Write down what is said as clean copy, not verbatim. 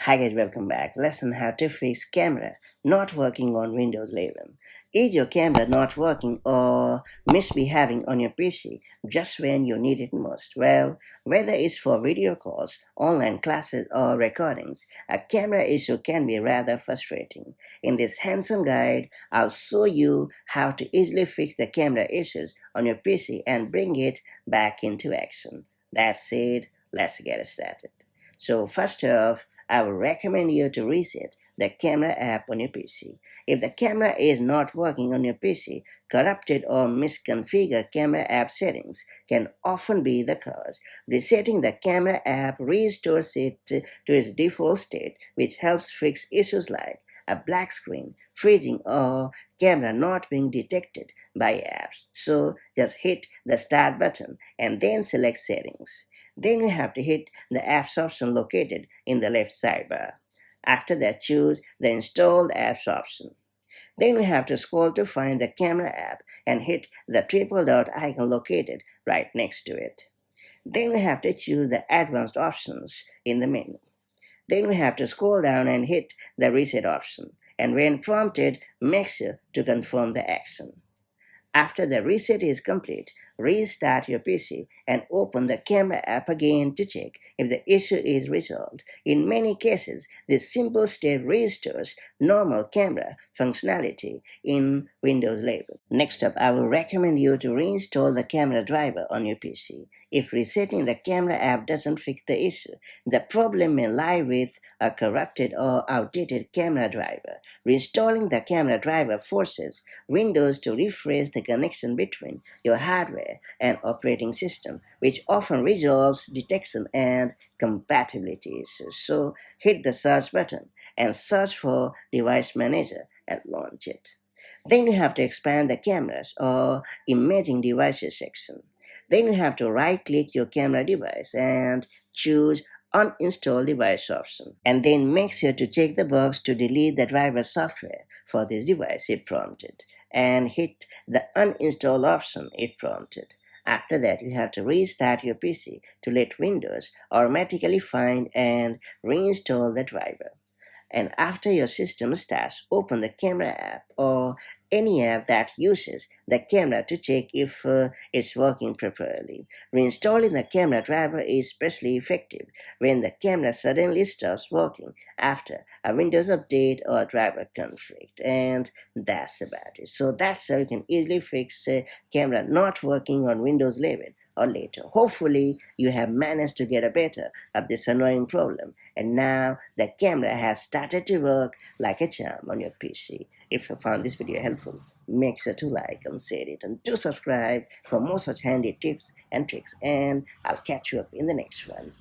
Hi guys, welcome back. Lesson how to fix camera not working on Windows 11. Is your camera not working or misbehaving on your PC just when you need it most? Well, whether it's for video calls, online classes, or recordings, a camera issue can be rather frustrating. In this hands-on guide, I'll show you how to easily fix the camera issues on your PC and bring it back into action. That's it. Let's get started. So first off, I would recommend you to reset the camera app on your PC. If the camera is not working on your PC, corrupted or misconfigured camera app settings can often be the cause. Resetting the camera app restores it to its default state, which helps fix issues like a black screen, freezing, or camera not being detected by apps. So just hit the start button and then select settings. Then you have to hit the apps option located in the left sidebar. After that, choose the installed apps option. Then we have to scroll to find the camera app and hit the triple dot icon located right next to it. Then we have to choose the advanced options in the menu. Then we have to scroll down and hit the reset option. And when prompted, make sure to confirm the action. After the reset is complete, restart your PC and open the camera app again to check if the issue is resolved. In many cases, this simple step restores normal camera functionality in Windows 11. Next up, I will recommend you to reinstall the camera driver on your PC. If resetting the camera app doesn't fix the issue, the problem may lie with a corrupted or outdated camera driver. Reinstalling the camera driver forces Windows to refresh the connection between your hardware and operating system, which often resolves detection and compatibility issues. So hit the search button and search for Device Manager and launch it. Then you have to expand the cameras or imaging devices section. Then you have to right click your camera device and choose uninstall device option, and then make sure to check the box to delete the driver software for this device if prompted, and hit the uninstall option if prompted. After that, you have to restart your PC to let Windows automatically find and reinstall the driver. And after your system starts, open the camera app or any app that uses the camera to check if it's working properly. Reinstalling the camera driver is especially effective when the camera suddenly stops working after a Windows update or driver conflict. And that's about it. So that's how you can easily fix camera not working on Windows 11 or later. Hopefully, you have managed to get a better of this annoying problem, and now the camera has started to work like a charm on your PC. If you found this video helpful, make sure to like and share it, and do subscribe for more such handy tips and tricks, and I'll catch you up in the next one.